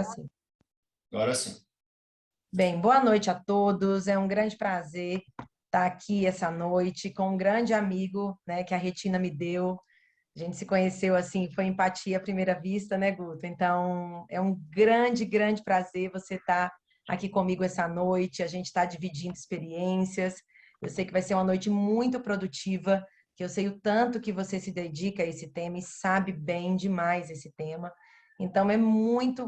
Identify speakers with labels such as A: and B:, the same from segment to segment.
A: Agora sim.
B: Agora sim.
A: Bem, boa noite a todos. É um grande prazer estar aqui essa noite com um grande amigo, né, que a Retina me deu. A gente se conheceu assim, foi empatia à primeira vista, né, Guto? Então, é um grande, grande prazer você estar aqui comigo essa noite. A gente está dividindo experiências. Eu sei que vai ser uma noite muito produtiva, que eu sei o tanto que você se dedica a esse tema e sabe bem demais esse tema. Então,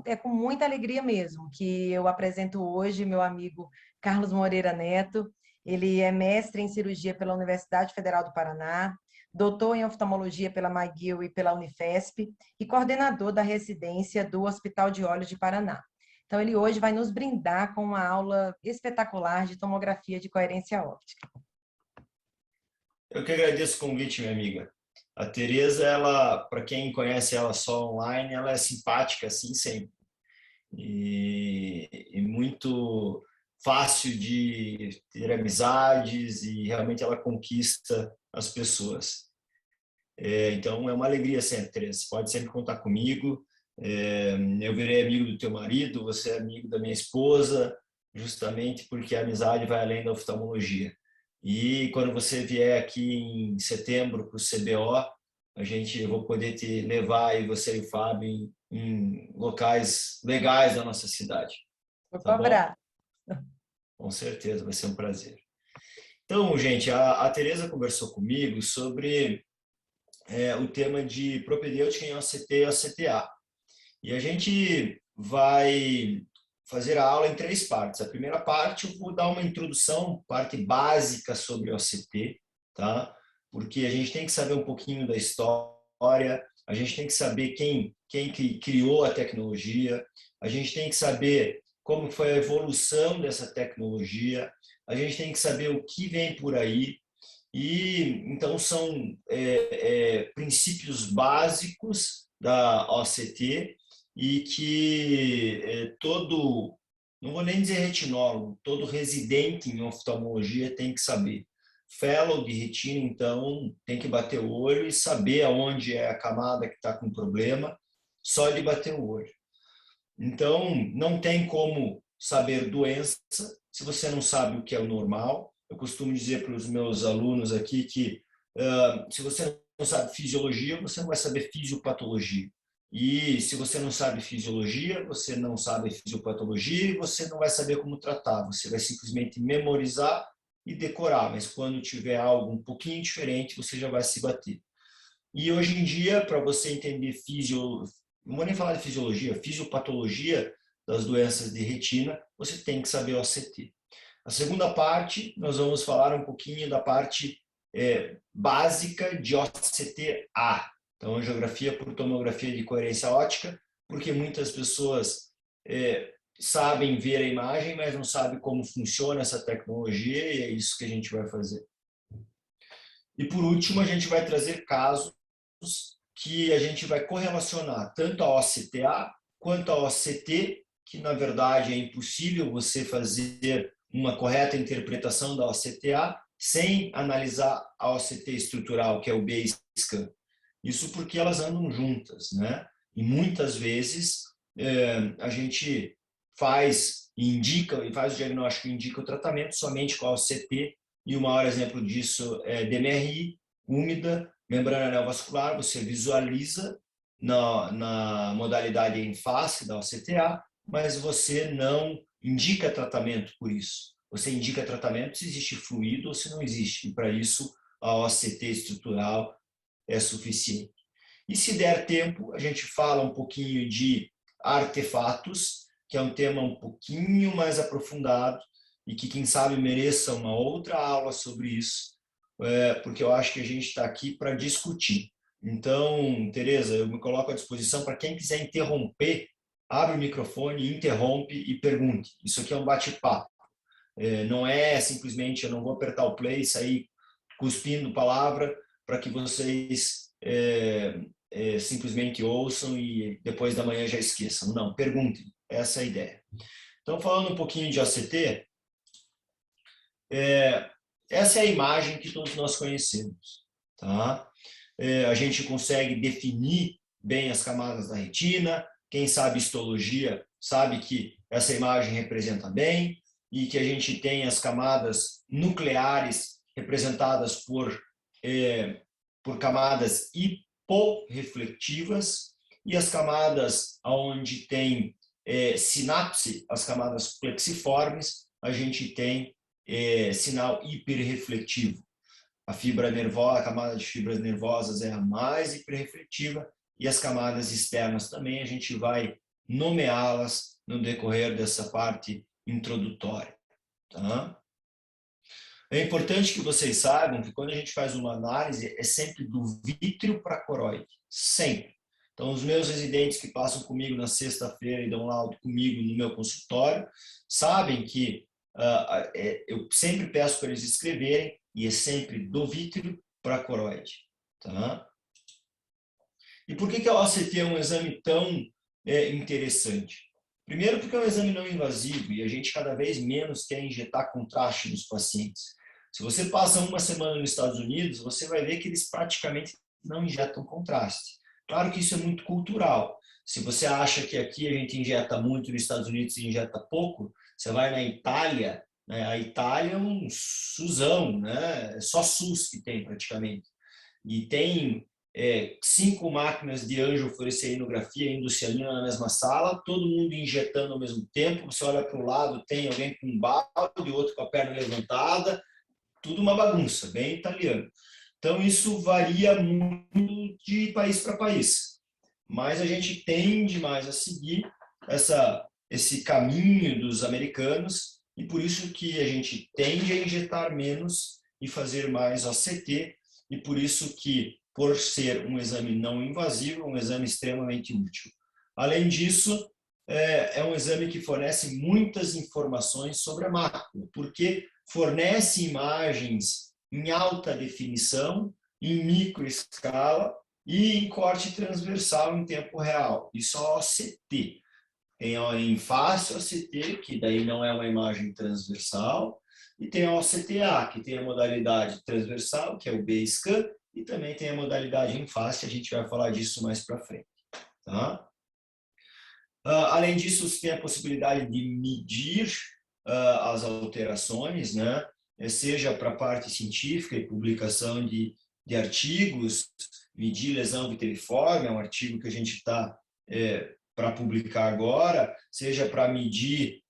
A: é com muita alegria mesmo que eu apresento hoje meu amigo Carlos Moreira Neto. Ele é mestre em cirurgia pela Universidade Federal do Paraná, doutor em oftalmologia pela McGill e pela Unifesp e coordenador da residência do Hospital de Olhos de Paraná. Então, ele hoje vai nos brindar com uma aula espetacular de tomografia de coerência óptica.
B: Eu que agradeço o convite, minha amiga. A Tereza, ela, para quem conhece ela só online, ela é simpática, assim, sempre. E muito fácil de ter amizades e realmente ela conquista as pessoas. Então, é uma alegria sempre, Tereza. Você pode sempre contar comigo. Eu virei amigo do teu marido, você é amigo da minha esposa, justamente porque a amizade vai além da oftalmologia. E quando você vier aqui em setembro para o CBO, eu vou poder te levar, e você e o Fábio, em locais legais da nossa cidade.
A: Por
B: Tá
A: favor.
B: bom? Com certeza, vai ser um prazer. Então, gente, a Tereza conversou comigo sobre o tema de propedêutica em OCT e OCTA. E a gente vai fazer a aula em 3 partes. A primeira parte eu vou dar uma introdução, parte básica sobre o OCT, tá? Porque a gente tem que saber um pouquinho da história, a gente tem que saber quem que criou a tecnologia, a gente tem que saber como foi a evolução dessa tecnologia, a gente tem que saber o que vem por aí. E então são princípios básicos da OCT e que não vou nem dizer retinólogo, todo residente em oftalmologia tem que saber. Fellow de retina, então, tem que bater o olho e saber aonde é a camada que está com problema, só de bater o olho. Então, não tem como saber doença se você não sabe o que é o normal. Eu costumo dizer para os meus alunos aqui que se você não sabe fisiologia, você não vai saber fisiopatologia. E se você não sabe fisiologia, você não sabe fisiopatologia e você não vai saber como tratar. Você vai simplesmente memorizar e decorar, mas quando tiver algo um pouquinho diferente, você já vai se bater. E hoje em dia, para você entender não vou nem falar de fisiologia, fisiopatologia das doenças de retina, você tem que saber o OCT. A segunda parte, nós vamos falar um pouquinho da parte básica de OCTA. Então, geografia por tomografia de coerência óptica, porque muitas pessoas sabem ver a imagem, mas não sabem como funciona essa tecnologia, e é isso que a gente vai fazer. E, por último, a gente vai trazer casos que a gente vai correlacionar tanto a OCTA quanto a OCT, que, na verdade, é impossível você fazer uma correta interpretação da OCTA sem analisar a OCT estrutural, que é o B-scan. Isso porque elas andam juntas, né? E muitas vezes a gente faz o diagnóstico e indica o tratamento somente com a OCT, e o maior exemplo disso é DMRI, úmida, membrana neovascular, você visualiza na modalidade em face da OCTA, mas você não indica tratamento por isso. Você indica tratamento se existe fluido ou se não existe, e para isso a OCT estrutural é suficiente. E se der tempo, a gente fala um pouquinho de artefatos, que é um tema um pouquinho mais aprofundado e que, quem sabe, mereça uma outra aula sobre isso, porque eu acho que a gente está aqui para discutir. Então, Tereza, eu me coloco à disposição para quem quiser interromper, abre o microfone, interrompe e pergunte. Isso aqui é um bate-papo. Não é simplesmente, eu não vou apertar o play e sair cuspindo palavra para que vocês simplesmente ouçam e depois da manhã já esqueçam. Não, perguntem. Essa é a ideia. Então, falando um pouquinho de OCT, essa é a imagem que todos nós conhecemos. Tá? A gente consegue definir bem as camadas da retina, quem sabe histologia sabe que essa imagem representa bem, e que a gente tem as camadas nucleares representadas por camadas hiporreflectivas, e as camadas onde tem sinapse, as camadas plexiformes, a gente tem sinal hiperrefletivo. A fibra nervosa, a camada de fibras nervosas é a mais hiperrefletiva, e as camadas externas também, a gente vai nomeá-las no decorrer dessa parte introdutória. Tá? É importante que vocês saibam que quando a gente faz uma análise, é sempre do vítreo para a coroide. Sempre. Então, os meus residentes que passam comigo na sexta-feira e dão laudo comigo no meu consultório, sabem que eu sempre peço para eles escreverem, e é sempre do vítreo para a coroide. Tá? E por que a OCT é um exame tão interessante? Primeiro, porque é um exame não invasivo e a gente cada vez menos quer injetar contraste nos pacientes. Se você passa uma semana nos Estados Unidos, você vai ver que eles praticamente não injetam contraste. Claro que isso é muito cultural. Se você acha que aqui a gente injeta muito, nos Estados Unidos se injeta pouco, você vai na Itália, né? A Itália é um SUSão, né? É só SUS que tem praticamente. E tem 5 máquinas de angiofluoresceinografia e endocianina na mesma sala, todo mundo injetando ao mesmo tempo. Você olha para o lado, tem alguém com um balde, outro com a perna levantada, tudo uma bagunça, bem italiano. Então, isso varia muito de país para país. Mas a gente tende mais a seguir esse caminho dos americanos, e por isso que a gente tende a injetar menos e fazer mais OCT, e por isso que, por ser um exame não invasivo, é um exame extremamente útil. Além disso, é um exame que fornece muitas informações sobre a mácula, porque fornece imagens em alta definição, em microescala e em corte transversal em tempo real. Isso é OCT. Tem em face OCT, que daí não é uma imagem transversal, e tem a OCTA, que tem a modalidade transversal, que é o B-scan, e também tem a modalidade em face, a gente vai falar disso mais para frente. Tá? Além disso, você tem a possibilidade de medir as alterações, né? Seja para a parte científica e publicação de artigos, medir lesão vitriforme, é um artigo que a gente está para publicar agora, seja para medir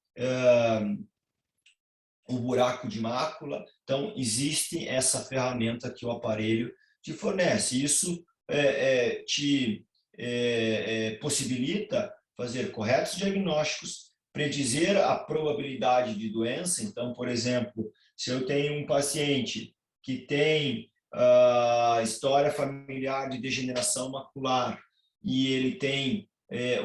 B: o buraco de mácula. Então, existe essa ferramenta que o aparelho te fornece. Isso te possibilita fazer corretos diagnósticos, predizer a probabilidade de doença. Então, por exemplo, se eu tenho um paciente que tem história familiar de degeneração macular e ele tem,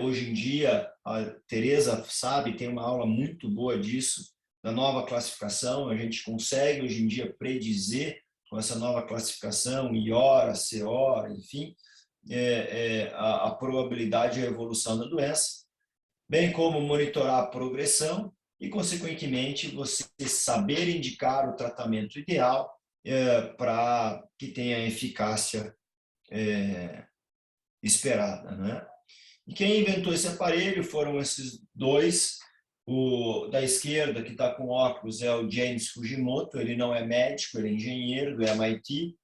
B: hoje em dia, a Tereza sabe, tem uma aula muito boa disso, da nova classificação, a gente consegue hoje em dia predizer com essa nova classificação, IORA, CORA, enfim, a probabilidade de evolução da doença, bem como monitorar a progressão e, consequentemente, você saber indicar o tratamento ideal para que tenha a eficácia esperada, né? E quem inventou esse aparelho foram esses dois. O da esquerda, que está com óculos, é o James Fujimoto. Ele não é médico, ele é engenheiro do MIT,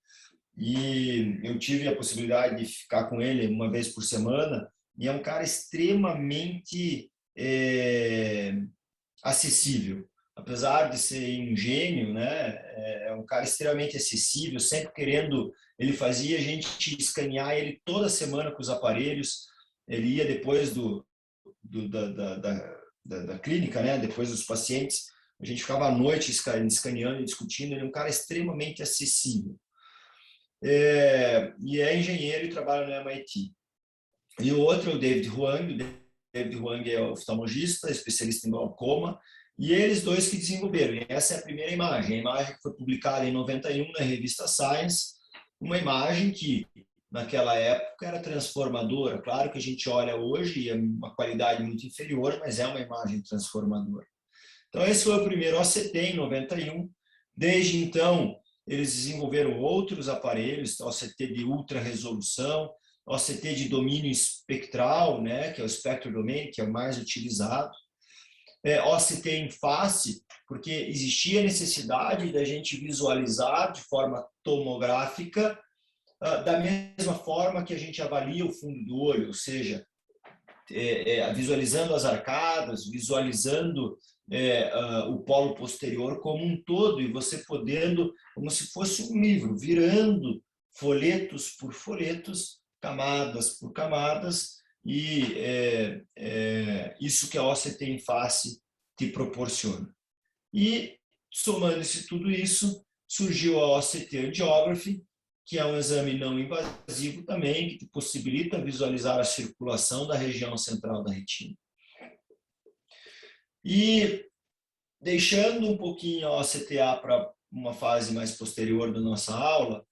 B: e eu tive a possibilidade de ficar com ele uma vez por semana, e é um cara extremamente acessível. Apesar de ser um gênio, né, é um cara extremamente acessível, sempre querendo. Ele fazia a gente escanear ele toda semana com os aparelhos. Ele ia depois da clínica, né? Depois dos pacientes, a gente ficava à noite escaneando e discutindo. Ele é um cara extremamente acessível. E é engenheiro e trabalha no MIT. E o outro é o David Huang. O David Huang é oftalmologista, especialista em glaucoma, e eles dois que desenvolveram. E essa é a primeira imagem, a imagem que foi publicada em 91 na revista Science, uma imagem que naquela época era transformadora. Claro que a gente olha hoje e é uma qualidade muito inferior, mas é uma imagem transformadora. Então, esse foi o primeiro OCT em 91. Desde então, eles desenvolveram outros aparelhos, OCT de ultra resolução, OCT de domínio espectral, né, que é o Spectral Domain, que é o mais utilizado. OCT em face, porque existia necessidade da gente visualizar de forma tomográfica, da mesma forma que a gente avalia o fundo do olho, ou seja, visualizando as arcadas, visualizando o polo posterior como um todo, e você podendo, como se fosse um livro, virando folhetos por folhetos, camadas por camadas, e isso que a OCT em face te proporciona. E, somando-se tudo isso, surgiu a OCT Angiography, que é um exame não invasivo também, que te possibilita visualizar a circulação da região central da retina. E, deixando um pouquinho a OCTA para uma fase mais posterior da nossa aula,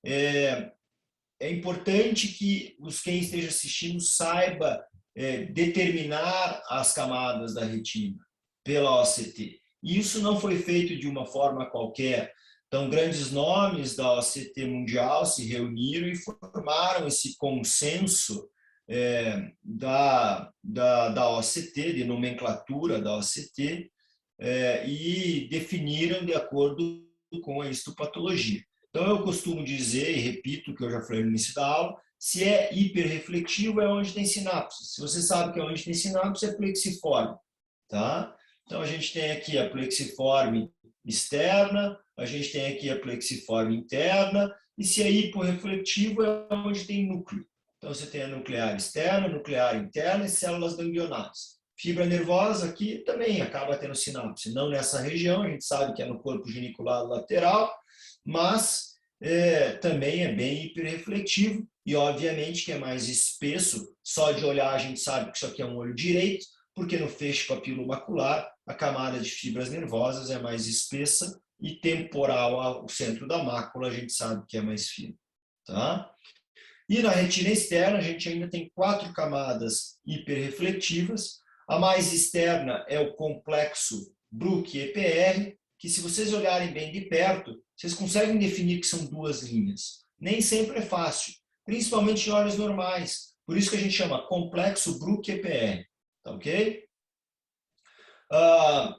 B: é importante que quem esteja assistindo saiba determinar as camadas da retina pela OCT. E isso não foi feito de uma forma qualquer. Então, grandes nomes da OCT mundial se reuniram e formaram esse consenso da OCT, de nomenclatura da OCT, e definiram de acordo com a histopatologia. Então, eu costumo dizer, e repito o que eu já falei no início da aula, se é hiperrefletivo é onde tem sinapse. Se você sabe que é onde tem sinapse, é plexiforme. Tá? Então, a gente tem aqui a plexiforme externa, a gente tem aqui a plexiforme interna, e se é hiporrefletivo é onde tem núcleo. Então, você tem a nuclear externa, nuclear interna e células ganglionares. Fibra nervosa aqui também acaba tendo sinapse, não nessa região, a gente sabe que é no corpo geniculado lateral, mas também é bem hiperrefletivo e, obviamente, que é mais espesso. Só de olhar a gente sabe que isso aqui é um olho direito, porque no feixe papilomacular a camada de fibras nervosas é mais espessa e temporal ao centro da mácula a gente sabe que é mais fino. Tá? E na retina externa a gente ainda tem 4 camadas hiperreflectivas. A mais externa é o complexo Bruch-EPR, que se vocês olharem bem de perto, vocês conseguem definir que são 2 linhas. Nem sempre é fácil, principalmente em olhos normais. Por isso que a gente chama complexo Bruch-EPR. Tá ok?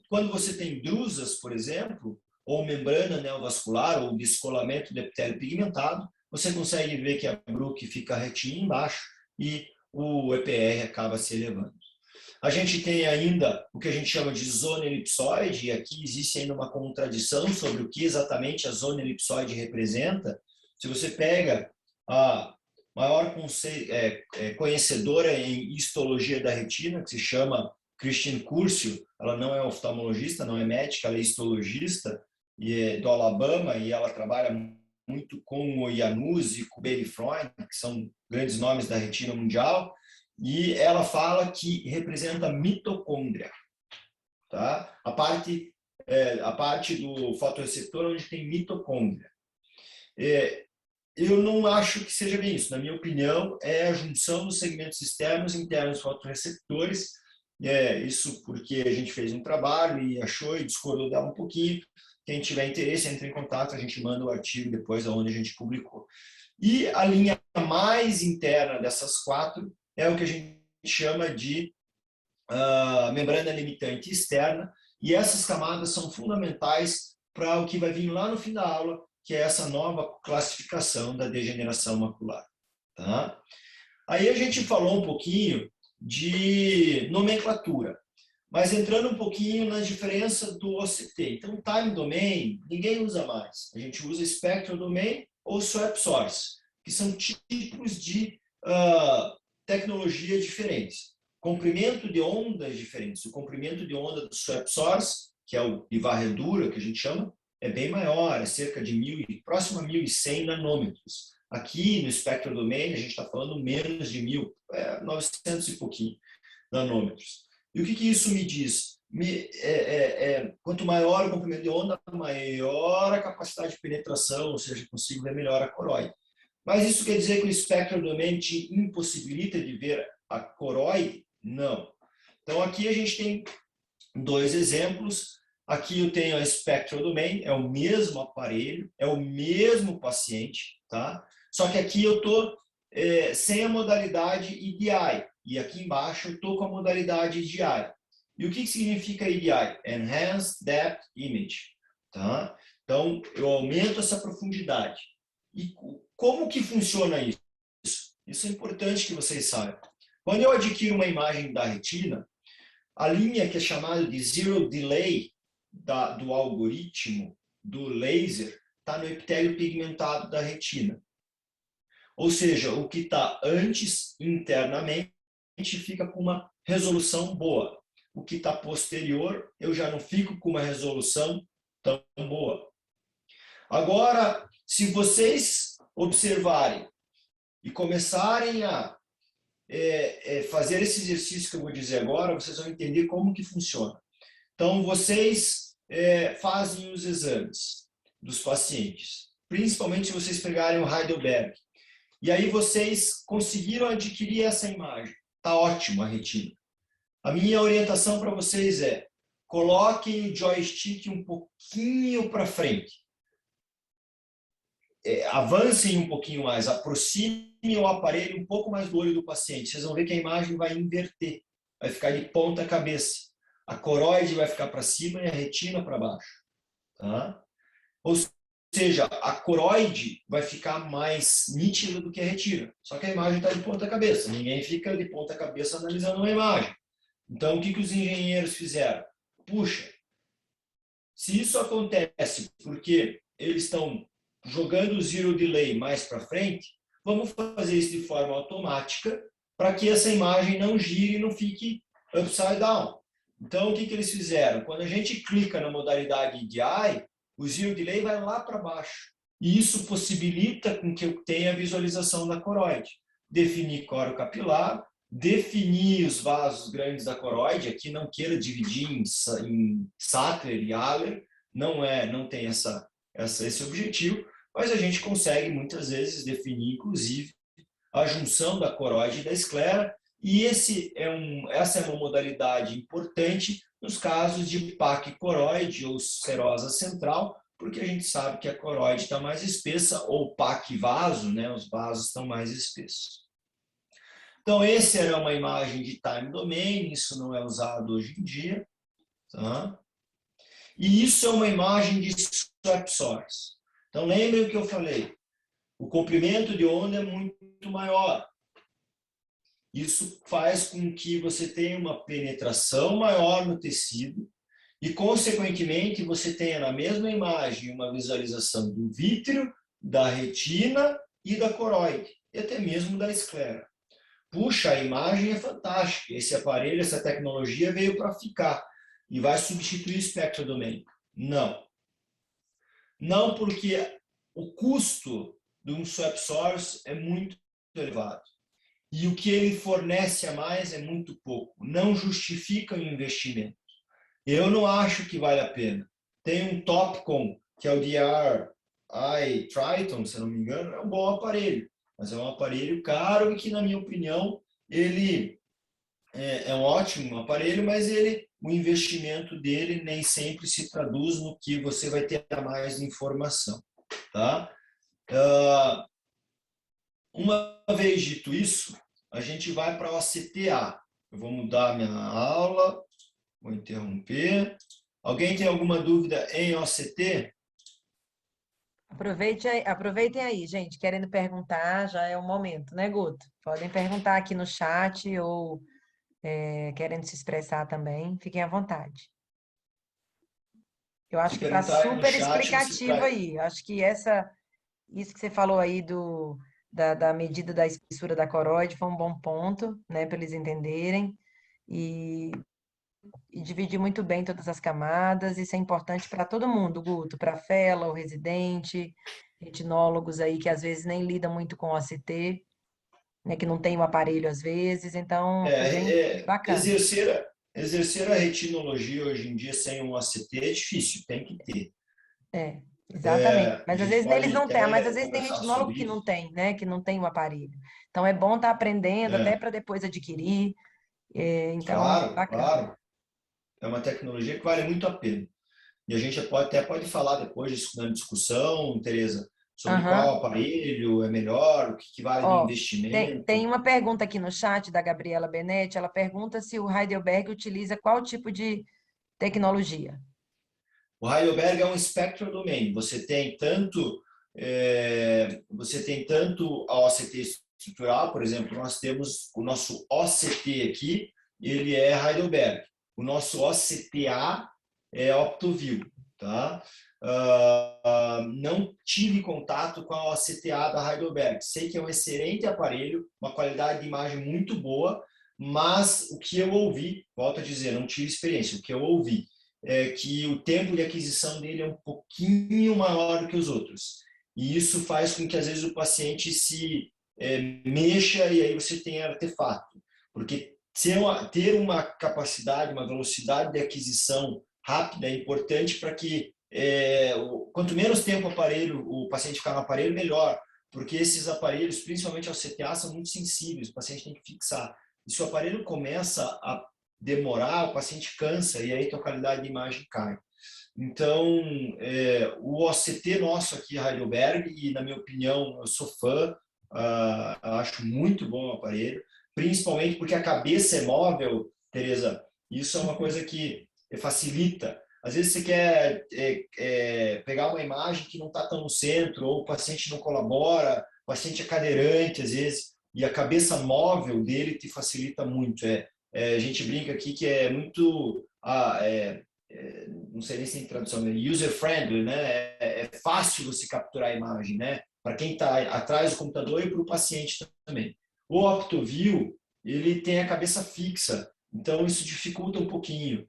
B: Quando você tem drusas, por exemplo, ou membrana neovascular, ou descolamento do epitélio pigmentado, você consegue ver que a Bruch fica retinha embaixo e o EPR acaba se elevando. A gente tem ainda o que a gente chama de zona elipsoide, e aqui existe ainda uma contradição sobre o que exatamente a zona elipsoide representa. Se você pega a maior conhecedora em histologia da retina, que se chama Christine Curcio, ela não é oftalmologista, não é médica, ela é histologista, e é do Alabama, e ela trabalha muito com o Janus e com o Baby Freund, que são grandes nomes da retina mundial, e ela fala que representa mitocôndria, tá? A parte do fotorreceptor onde tem mitocôndria. Eu não acho que seja bem isso. Na minha opinião, é a junção dos segmentos externos e internos fotorreceptores. Isso porque a gente fez um trabalho e achou e discordou dela um pouquinho. Quem tiver interesse, entre em contato, a gente manda o artigo depois aonde a gente publicou. E a linha mais interna dessas 4 é o que a gente chama de membrana limitante externa, e essas camadas são fundamentais para o que vai vir lá no fim da aula, que é essa nova classificação da degeneração macular. Tá? Aí a gente falou um pouquinho de nomenclatura, mas entrando um pouquinho na diferença do OCT. Então, time domain, ninguém usa mais. A gente usa spectral domain ou swap source, que são tipos de tecnologia diferentes. Comprimento de ondas diferentes. O comprimento de onda do swap source, que é o de varredura, que a gente chama, é bem maior, é cerca de próximo a 1.100 nanômetros. Aqui no Spectral Domain, a gente está falando menos de 1.000, 900 e pouquinho nanômetros. E o que isso me diz? Quanto maior o comprimento de onda, maior a capacidade de penetração, ou seja, consigo ver melhor a coroide. Mas isso quer dizer que o Spectral Domain te impossibilita de ver a coroide? Não. Então, aqui a gente tem 2 exemplos. Aqui eu tenho a Spectral Domain, é o mesmo aparelho, é o mesmo paciente, tá? Só que aqui eu estou sem a modalidade EDI. E aqui embaixo eu estou com a modalidade EDI. E o que significa EDI? Enhanced Depth Image. Tá? Então, eu aumento essa profundidade. E como que funciona isso? Isso é importante que vocês saibam. Quando eu adquiro uma imagem da retina, a linha que é chamada de Zero Delay do algoritmo do laser está no epitélio pigmentado da retina. Ou seja, o que está antes, internamente, fica com uma resolução boa. O que está posterior, eu já não fico com uma resolução tão boa. Agora, se vocês observarem e começarem a fazer esse exercício que eu vou dizer agora, vocês vão entender como que funciona. Então, vocês fazem os exames dos pacientes, principalmente se vocês pegarem o Heidelberg. E aí vocês conseguiram adquirir essa imagem. Está ótimo a retina. A minha orientação para vocês é: coloquem o joystick um pouquinho para frente. Avancem um pouquinho mais, aproximem o aparelho um pouco mais do olho do paciente. Vocês vão ver que a imagem vai inverter, vai ficar de ponta cabeça. A coroide vai ficar para cima e a retina para baixo. Tá? Ou seja, a coroide vai ficar mais nítida do que a retina. Só que a imagem está de ponta cabeça. Ninguém fica de ponta cabeça analisando uma imagem. Então, o que os engenheiros fizeram? Puxa, se isso acontece porque eles estão jogando o zero delay mais para frente, vamos fazer isso de forma automática para que essa imagem não gire e não fique upside down. Então, o que eles fizeram? Quando a gente clica na modalidade EDI, o zero delay vai lá para baixo. E isso possibilita com que eu tenha a visualização da coroide. Definir coro capilar, definir os vasos grandes da coroide. Aqui não queira dividir em Sackler e Haller, não tem esse objetivo, mas a gente consegue muitas vezes definir, inclusive, a junção da coroide e da esclera, e essa é uma modalidade importante nos casos de PAC coroide ou serosa central, porque a gente sabe que a coroide está mais espessa, ou PAC vaso, né? Os vasos estão mais espessos. Então, essa era uma imagem de time domain, isso não é usado hoje em dia. Tá? E isso é uma imagem de swap source. Então, lembrem o que eu falei. O comprimento de onda é muito maior. Isso faz com que você tenha uma penetração maior no tecido e, consequentemente, você tenha na mesma imagem uma visualização do vítreo, da retina e da coroide, e até mesmo da esclera. Puxa, a imagem é fantástica. Esse aparelho, essa tecnologia veio para ficar e vai substituir o espectrodomênico. Não. Não, porque o custo de um swap source é muito elevado. E o que ele fornece a mais é muito pouco. Não justifica o investimento. Eu não acho que vale a pena. Tem um Topcon, que é o DRI Triton, se eu não me engano, é um bom aparelho. Mas é um aparelho caro e que, na minha opinião, ele é um ótimo aparelho, mas o investimento dele nem sempre se traduz no que você vai ter a mais de informação. Tá? Uma vez dito isso, a gente vai para o OCTA. Eu vou mudar minha aula, vou interromper. Alguém tem alguma dúvida em OCT?
A: Aproveitem aí, gente, querendo perguntar, já é o momento, né, Guto? Podem perguntar aqui no chat ou querendo se expressar também, fiquem à vontade. Eu acho
B: Se
A: que está
B: perguntarem no
A: super
B: chat,
A: explicativo aí. Eu acho que isso que você falou aí da medida da espessura da coroide foi um bom ponto, né, para eles entenderem. E dividir muito bem todas as camadas. Isso é importante para todo mundo, Guto, para fellow, residente, retinólogos aí que às vezes nem lidam muito com OCT, né, que não tem o aparelho às vezes. Então, é bacana.
B: Exercer a retinologia hoje em dia sem um OCT é difícil, tem que ter.
A: Exatamente.
B: A
A: Mas às
B: gente
A: vezes eles
B: pode
A: não têm, mas
B: até
A: às vezes tem
B: conversar
A: retinólogo
B: sobre
A: que
B: isso.
A: não tem, né? Que não tem o aparelho. Então é bom estar aprendendo até
B: É,
A: para depois adquirir. Então,
B: claro,
A: bacana.
B: claro. É uma tecnologia que vale muito a pena. E a gente até pode falar depois disso na discussão, Tereza, sobre
A: Aham.
B: qual aparelho é melhor, o que vale de
A: Ó, tem
B: investimento.
A: uma pergunta aqui no chat da Gabriela Benetti. Ela pergunta se o Heidelberg utiliza qual tipo de tecnologia.
B: O Heidelberg é um spectral domain. Você tem tanto a OCT estrutural, por exemplo, nós temos o nosso OCT aqui, ele é Heidelberg. O nosso OCTA é Optoview, tá? Não tive contato com a OCTA da Heidelberg. Sei que é um excelente aparelho, uma qualidade de imagem muito boa, mas o que eu ouvi, volto a dizer, não tive experiência, o que eu ouvi é que o tempo de aquisição dele é um pouquinho maior do que os outros. E isso faz com que, às vezes, o paciente se mexa e aí você tem artefato. Porque ter uma capacidade, uma velocidade de aquisição rápida é importante para que, quanto menos tempo o paciente ficar no aparelho, melhor. Porque esses aparelhos, principalmente ao CTA, são muito sensíveis, o paciente tem que fixar. E se o aparelho começa a demorar, o paciente cansa e aí a qualidade de imagem cai. Então, o OCT nosso aqui, Heidelberg, e na minha opinião, eu sou fã, acho muito bom o aparelho, principalmente porque a cabeça é móvel, Tereza, isso é uma coisa que facilita. Às vezes você quer pegar uma imagem que não está tão no centro, ou o paciente não colabora, o paciente é cadeirante, às vezes, e a cabeça móvel dele te facilita muito. A gente brinca aqui que é muito, não sei nem se tem tradução, user-friendly, né? É fácil você capturar a imagem, né? Para quem está atrás do computador e para o paciente também. O Optoview, ele tem a cabeça fixa, então isso dificulta um pouquinho.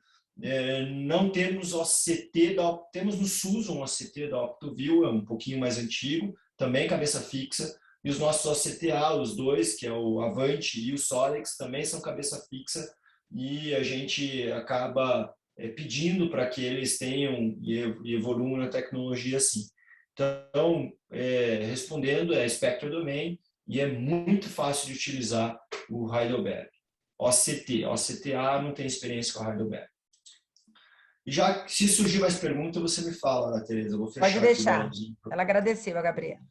B: Não temos OCT, temos no SUS um OCT da Optoview, é um pouquinho mais antigo, também cabeça fixa, e os nossos OCTA, os dois, que é o Avante e o Solex, também são cabeça fixa, e a gente acaba pedindo para que eles tenham e evoluam na tecnologia assim. Então, respondendo, é Spectral Domain, e é muito fácil de utilizar o Heidelberg. OCTA não tem experiência com a Heidelberg. E já, se surgir mais pergunta, você me fala, Tereza. Eu vou
A: Pode
B: fechar aqui o
A: deixar.
B: balãozinho.
A: Ela agradeceu, a Gabriela.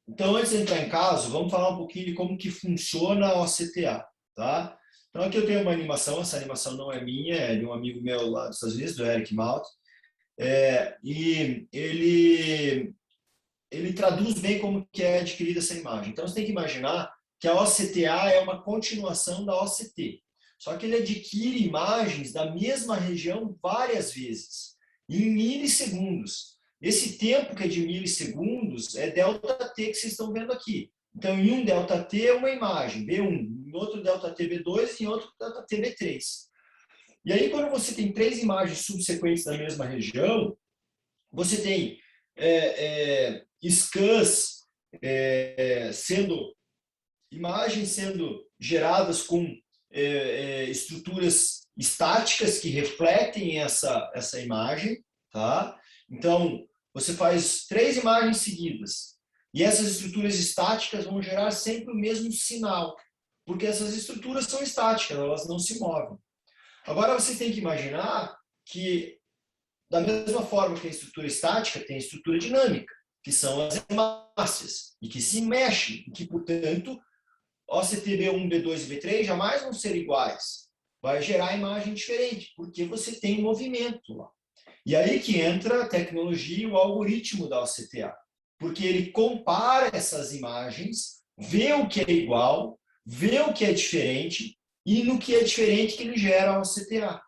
B: Então, antes de entrar em caso, vamos falar um pouquinho de como que funciona a OCTA, tá? Então, aqui eu tenho uma animação, essa animação não é minha, é de um amigo meu lá dos Estados Unidos, do Eric Malt, e ele traduz bem como que é adquirida essa imagem. Então, você tem que imaginar que a OCTA é uma continuação da OCT, só que ele adquire imagens da mesma região várias vezes, em milissegundos. Esse tempo que é de milissegundos é ΔT que vocês estão vendo aqui. Então, em um ΔT é uma imagem, B1, em outro ΔT B2 e em outro ΔT B3. E aí, quando você tem três imagens subsequentes da mesma região, você tem scans imagens sendo geradas com estruturas estáticas que refletem essa imagem, tá? Então, você faz três imagens seguidas e essas estruturas estáticas vão gerar sempre o mesmo sinal, porque essas estruturas são estáticas, elas não se movem. Agora, você tem que imaginar que, da mesma forma que a estrutura estática, tem a estrutura dinâmica, que são as hemácias, e que se mexem, e que, portanto, OCT B1, B2 e B3 jamais vão ser iguais. Vai gerar imagem diferente, porque você tem movimento lá. E aí que entra a tecnologia e o algoritmo da OCTA, porque ele compara essas imagens, vê o que é igual, vê o que é diferente, e no que é diferente que ele gera a OCTA.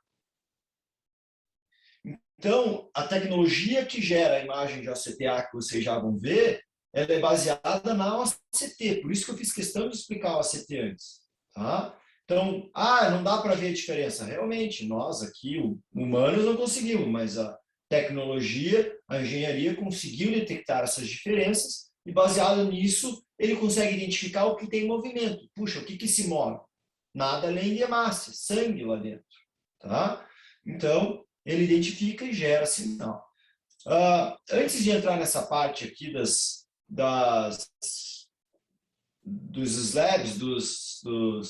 B: Então, a tecnologia que gera a imagem de OCTA que vocês já vão ver, ela é baseada na OCT. Por isso que eu fiz questão de explicar a OCT antes. Tá? Então, não dá para ver a diferença. Realmente, nós aqui, humanos, não conseguimos, mas a tecnologia, a engenharia conseguiu detectar essas diferenças e, baseado nisso, ele consegue identificar o que tem movimento. Puxa, o que se move? Nada além de hemácia, sangue lá dentro. Tá? Então, ele identifica e gera sinal. Antes de entrar nessa parte aqui dos slabs,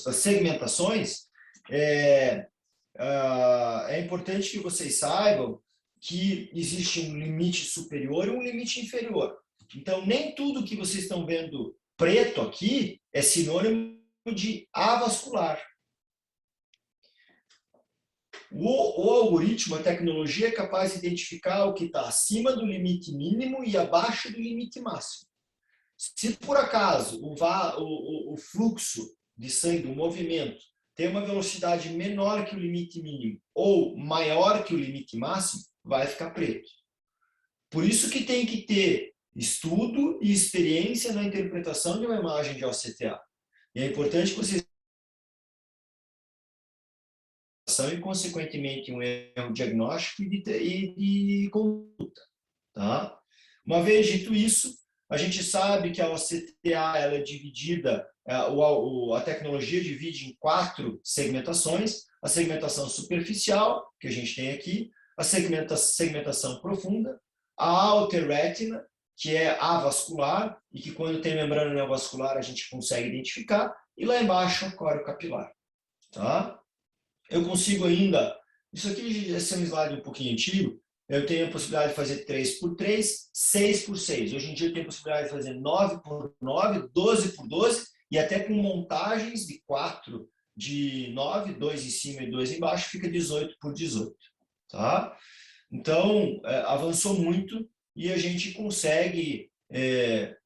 B: das segmentações, é importante que vocês saibam que existe um limite superior e um limite inferior. Então, nem tudo que vocês estão vendo preto aqui é sinônimo de avascular. O algoritmo, a tecnologia é capaz de identificar o que está acima do limite mínimo e abaixo do limite máximo. Se por acaso o fluxo de sangue, o movimento, tem uma velocidade menor que o limite mínimo ou maior que o limite máximo, vai ficar preto. Por isso que tem que ter estudo e experiência na interpretação de uma imagem de OCTA. E é importante que vocês e, consequentemente, um erro diagnóstico e de conduta. Tá? Uma vez dito isso, a gente sabe que a OCTA ela é dividida, a tecnologia divide em 4 segmentações: a segmentação superficial, que a gente tem aqui, a segmentação profunda, a outer retina, que é avascular, e que quando tem membrana neovascular a gente consegue identificar, e lá embaixo a córeo-capilar. Tá? Eu consigo ainda, isso aqui é um slide um pouquinho antigo, eu tenho a possibilidade de fazer 3 por 3, 6 por 6. Hoje em dia eu tenho a possibilidade de fazer 9 por 9, 12 por 12, e até com montagens de 4 de 9, 2 em cima e 2 embaixo, fica 18 por 18. Tá? Então, avançou muito e a gente consegue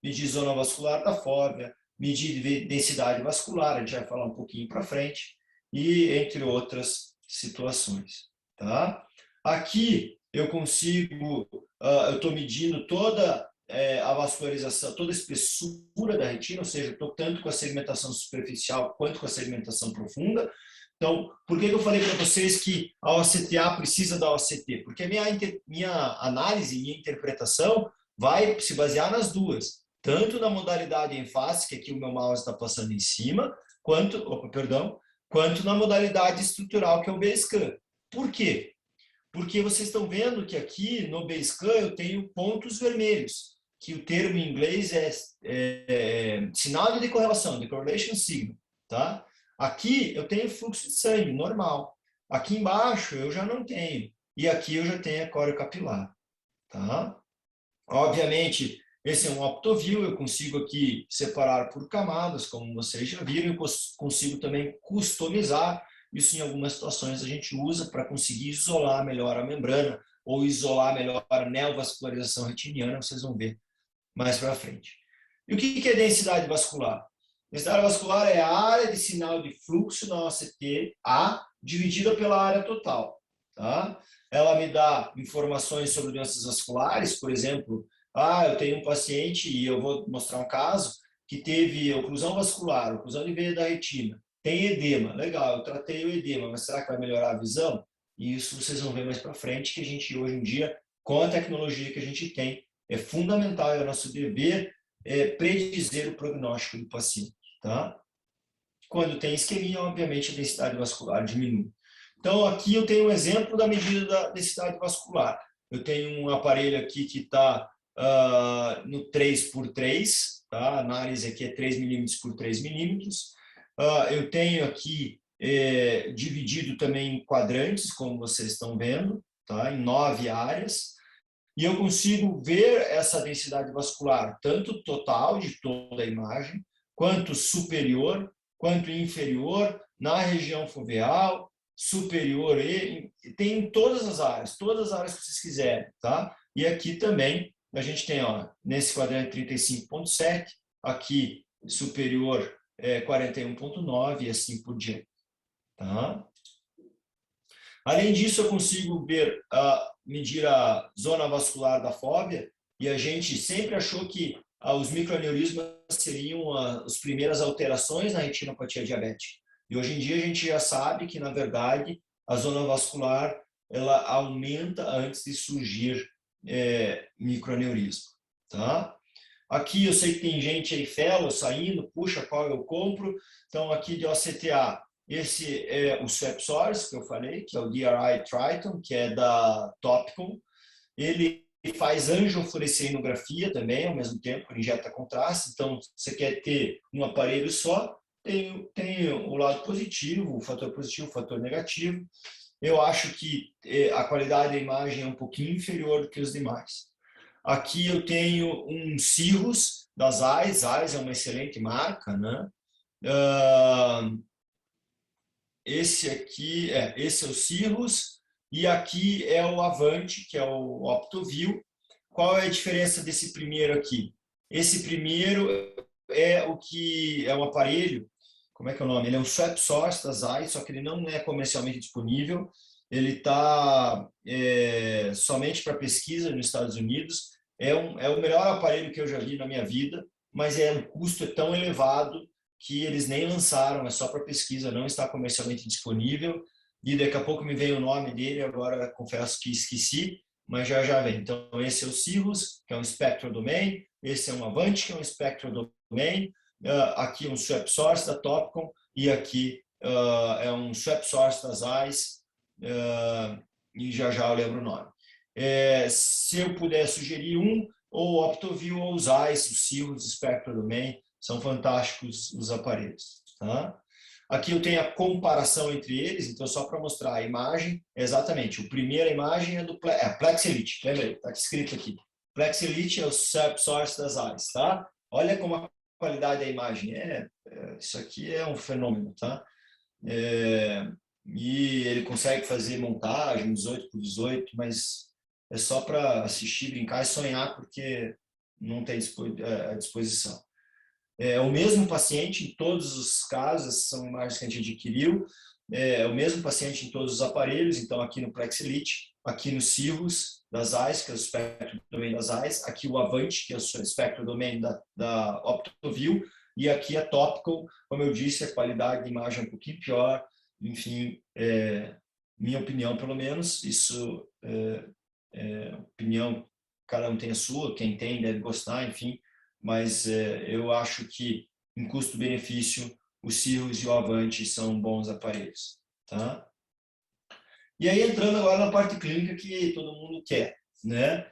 B: medir zona vascular da fóvea, medir densidade vascular, a gente vai falar um pouquinho para frente, e entre outras situações. Tá? Aqui eu consigo, eu estou medindo toda a vascularização, toda a espessura da retina, ou seja, estou tanto com a segmentação superficial quanto com a segmentação profunda. Então, por que eu falei para vocês que a OCTA precisa da OCT? Porque a minha análise, minha interpretação vai se basear nas duas, tanto na modalidade em face, que aqui o meu mouse está passando em cima, quanto na modalidade estrutural, que é o B-scan. Por quê? Porque vocês estão vendo que aqui no B-scan eu tenho pontos vermelhos, que o termo em inglês é sinal de decorrelação, decorrelation signal. Tá? Aqui eu tenho fluxo de sangue normal. Aqui embaixo eu já não tenho. E aqui eu já tenho a córeo capilar. Tá? Obviamente, esse é um OptoView, eu consigo aqui separar por camadas, como vocês já viram, eu consigo também customizar. Isso em algumas situações a gente usa para conseguir isolar melhor a membrana ou isolar melhor a neovascularização retiniana, vocês vão ver mais para frente. E o que é densidade vascular? Densidade vascular é a área de sinal de fluxo na OCTA dividida pela área total. Tá? Ela me dá informações sobre doenças vasculares, por exemplo, eu tenho um paciente, e eu vou mostrar um caso, que teve oclusão vascular, oclusão de veia da retina, tem edema, legal, eu tratei o edema, mas será que vai melhorar a visão? E isso vocês vão ver mais para frente, que a gente hoje em dia, com a tecnologia que a gente tem, é fundamental, é o nosso dever predizer o prognóstico do paciente. Tá? Quando tem isquemia, obviamente a densidade vascular diminui. Então, aqui eu tenho um exemplo da medida da densidade vascular. Eu tenho um aparelho aqui que está no 3 por 3, tá? A análise aqui é 3 milímetros por 3 milímetros. Eu tenho aqui dividido também em quadrantes, como vocês estão vendo, tá? Em 9 áreas. E eu consigo ver essa densidade vascular, tanto total de toda a imagem, quanto superior, quanto inferior, na região foveal, superior, e tem em todas as áreas que vocês quiserem, tá? E aqui também a gente tem, nesse quadrante 35,7, aqui superior 41,9 e assim por diante, tá? Além disso, eu consigo medir a zona vascular da fóvea, e a gente sempre achou que os microaneurismas seriam as primeiras alterações na retinopatia diabética. E hoje em dia a gente já sabe que, na verdade, a zona vascular ela aumenta antes de surgir microaneurisma. Tá? Aqui eu sei que tem gente aí, fellow, saindo, puxa, qual eu compro? Então, aqui de OCTA, esse é o Swepsource, que eu falei, que é o DRI Triton, que é da Topcon. Ele faz angiofluoresceinografia também, ao mesmo tempo, injeta contraste. Então, você quer ter um aparelho só, tem o lado positivo, o fator negativo. eu acho que a qualidade da imagem é um pouquinho inferior do que os demais. Aqui eu tenho um Cirrus da Zeiss. Zeiss é uma excelente marca, né? Esse aqui, esse é o Cirrus, e aqui é o Avante, que é o Optoview. Qual é a diferença desse primeiro aqui? Esse primeiro é o que é um aparelho, como é que é o nome? Ele é um swap source da Zeiss, só que ele não é comercialmente disponível. Ele está somente para pesquisa nos Estados Unidos. É o melhor aparelho que eu já vi na minha vida, mas o custo é tão elevado que eles nem lançaram, é só para pesquisa, não está comercialmente disponível. E daqui a pouco me vem o nome dele, agora confesso que esqueci, mas já vem. Então, esse é o Cirrus, que é um Spectral Domain. Esse é um Avante, que é um Spectral Domain. Aqui um Swap Source da Topcon. E aqui é um Swap Source da Zeiss. E já eu lembro o nome. Se eu puder sugerir um, ou Optoview ou Zeiss, o Cirrus, Spectral Domain, são fantásticos os aparelhos. Tá? Aqui eu tenho a comparação entre eles, então só para mostrar a imagem, exatamente, a primeira imagem é do Plex Elite, lembra aí, está escrito aqui. Plex Elite é o Swap Source das Zeiss, tá? Olha como a qualidade da imagem isso aqui é um fenômeno, tá? E ele consegue fazer montagem 18x18, mas é só para assistir, brincar e sonhar, porque não tem à disposição. O mesmo paciente em todos os casos, são imagens que a gente adquiriu, o mesmo paciente em todos os aparelhos, então aqui no Plex Elite, aqui no Cirrus da Zeiss, que é o Spectral Domain da Zeiss, aqui o Avante, que é o Spectral Domain da Optoview, e aqui a Topcon, como eu disse, a qualidade de imagem é um pouquinho pior, enfim, minha opinião pelo menos, isso opinião, cada um tem a sua, quem tem deve gostar, enfim, mas eu acho que, em custo-benefício, o Cirrus e o Avante são bons aparelhos. Tá? E aí, entrando agora na parte clínica que todo mundo quer. Né?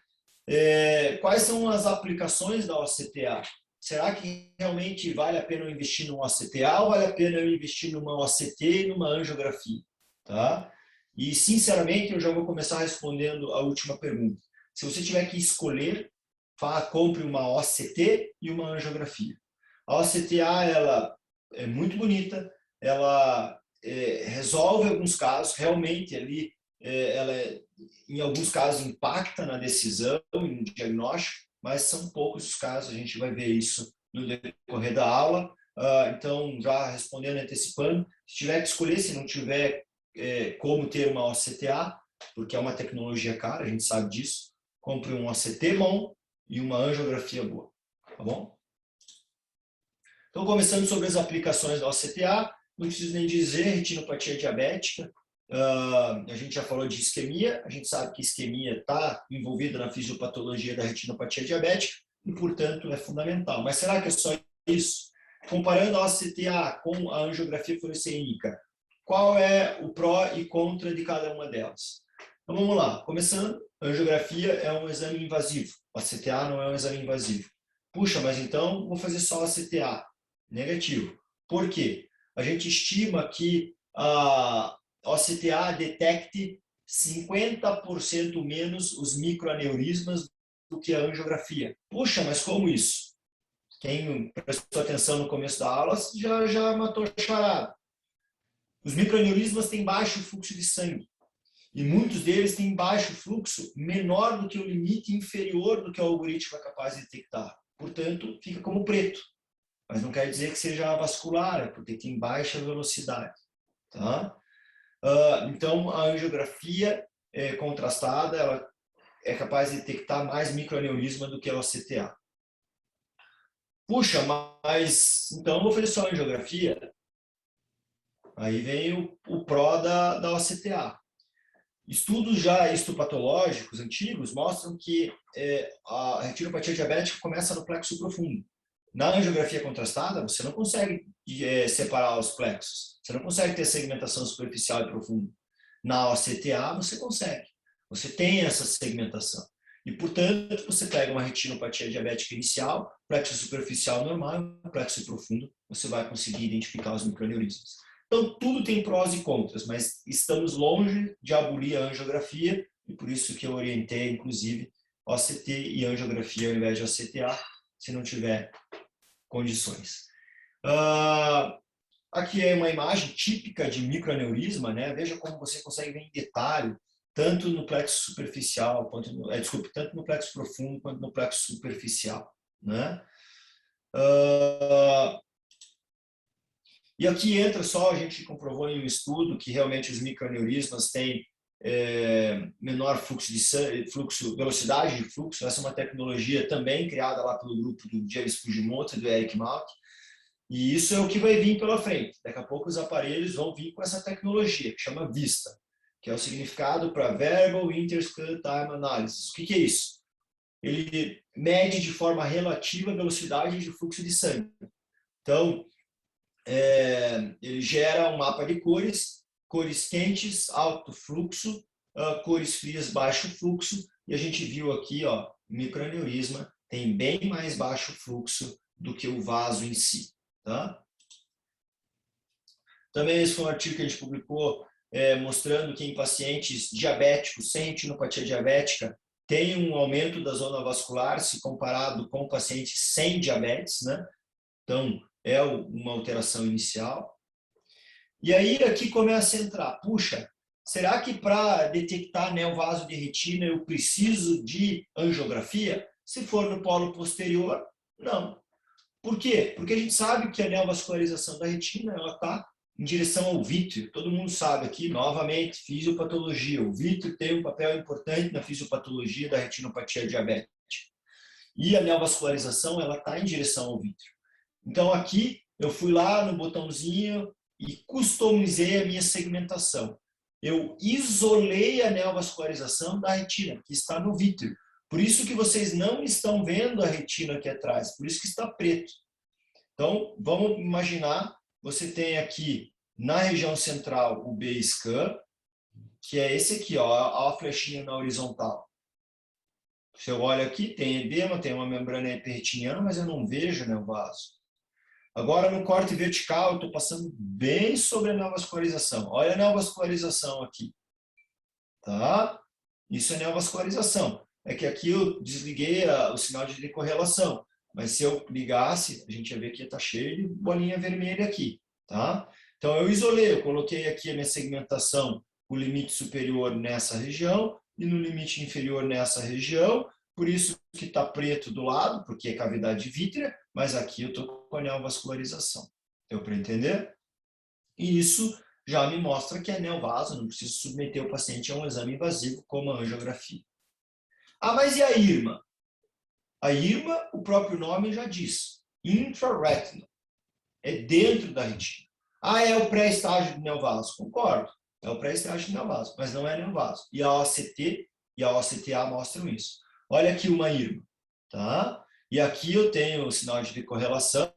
B: Quais são as aplicações da OCTA? Será que realmente vale a pena eu investir num OCTA ou vale a pena eu investir numa OCT e numa angiografia? Tá? E, sinceramente, eu já vou começar respondendo a última pergunta. Se você tiver que escolher, compre uma OCT e uma angiografia. A OCTA ela é muito bonita, ela resolve alguns casos, realmente ali ela em alguns casos impacta na decisão e no diagnóstico, mas são poucos os casos, a gente vai ver isso no decorrer da aula. Então, já respondendo, antecipando, se tiver que escolher, se não tiver como ter uma OCTA, porque é uma tecnologia cara, a gente sabe disso, compre um OCT bom e uma angiografia boa, tá bom? Então, começando sobre as aplicações da OCTA, não preciso nem dizer, retinopatia diabética, a gente já falou de isquemia, a gente sabe que isquemia está envolvida na fisiopatologia da retinopatia diabética e, portanto, é fundamental. Mas será que é só isso? Comparando a OCTA com a angiografia fluorescênica, qual é o pró e contra de cada uma delas? Então, vamos lá. Começando, a angiografia é um exame invasivo. A CTA não é um exame invasivo. Puxa, mas então vou fazer só a CTA. Negativo. Por quê? A gente estima que a OCTA detecte 50% menos os microaneurismas do que a angiografia. Puxa, mas como isso? Quem prestou atenção no começo da aula já matou a charada. Os microaneurismas têm baixo fluxo de sangue. E muitos deles têm baixo fluxo, menor do que o limite inferior do que o algoritmo é capaz de detectar. Portanto, fica como preto. Mas não quer dizer que seja vascular, é porque tem baixa velocidade. Tá? Então, a angiografia contrastada ela é capaz de detectar mais microaneurisma do que a OCTA. Puxa, mas então vou fazer só a angiografia? Aí vem o pró da OCTA. Estudos já histopatológicos antigos mostram que a retinopatia diabética começa no plexo profundo. Na angiografia contrastada, você não consegue separar os plexos. Você não consegue ter segmentação superficial e profunda. Na OCTA, você consegue. Você tem essa segmentação. E, portanto, você pega uma retinopatia diabética inicial, plexo superficial normal, plexo profundo, você vai conseguir identificar os microaneurismas. Então, tudo tem prós e contras, mas estamos longe de abolir a angiografia, e por isso que eu orientei, inclusive, OCT e angiografia ao invés de OCTA, se não tiver condições. Aqui é uma imagem típica de microaneurisma, né? Veja como você consegue ver em detalhe, tanto no plexo superficial, tanto no plexo profundo quanto no plexo superficial, né? E aqui entra só, a gente comprovou em um estudo que realmente os microaneurismas têm menor fluxo de sangue, velocidade de fluxo. Essa é uma tecnologia também criada lá pelo grupo do James Fujimoto e do Eric Malk. E isso é o que vai vir pela frente. Daqui a pouco os aparelhos vão vir com essa tecnologia, que chama VISTA, que é o significado para Variable Interscan Time Analysis. O que é isso? Ele mede de forma relativa a velocidade de fluxo de sangue. Então, ele gera um mapa de cores, cores quentes, alto fluxo, cores frias, baixo fluxo, e a gente viu aqui, ó, microaneurisma tem bem mais baixo fluxo do que o vaso em si. Tá? Também esse foi um artigo que a gente publicou mostrando que em pacientes diabéticos sem retinopatia diabética tem um aumento da zona vascular se comparado com pacientes sem diabetes, né? Então, é uma alteração inicial. E aí aqui começa a entrar, puxa, será que para detectar neovaso de retina eu preciso de angiografia? Se for no polo posterior, não. Por quê? Porque a gente sabe que a neovascularização da retina está em direção ao vítreo. Todo mundo sabe aqui, novamente, fisiopatologia. O vítreo tem um papel importante na fisiopatologia da retinopatia diabética. E a neovascularização está em direção ao vítreo. Então, aqui, eu fui lá no botãozinho e customizei a minha segmentação. Eu isolei a neovascularização da retina, que está no vítreo. Por isso que vocês não estão vendo a retina aqui atrás, por isso que está preto. Então, vamos imaginar, você tem aqui na região central o B-scan, que é esse aqui, ó, a flechinha na horizontal. Se eu olho aqui, tem edema, tem uma membrana epiretiniana, mas eu não vejo neovaso. Agora, no corte vertical, eu estou passando bem sobre a neovascularização. Olha a neovascularização aqui. Tá? Isso é neovascularização. É que aqui eu desliguei o sinal de decorrelação. Mas se eu ligasse, a gente ia ver que está cheio de bolinha vermelha aqui. Tá? Então, eu isolei, eu coloquei aqui a minha segmentação, o limite superior nessa região e no limite inferior nessa região. Por isso que está preto do lado, porque é cavidade vítrea, mas aqui eu estou com a neovascularização. Deu para entender? E isso já me mostra que é neovaso, não preciso submeter o paciente a um exame invasivo como a angiografia. Ah, mas e a IRMA? A IRMA, o próprio nome já diz, intraretinal, é dentro da retina. Ah, é o pré-estágio do neovaso. Concordo, é o pré-estágio do neovaso, mas não é neovaso. E a OCT e a OCTA mostram isso. Olha aqui uma IRMA, tá? E aqui eu tenho o sinal de decorrelação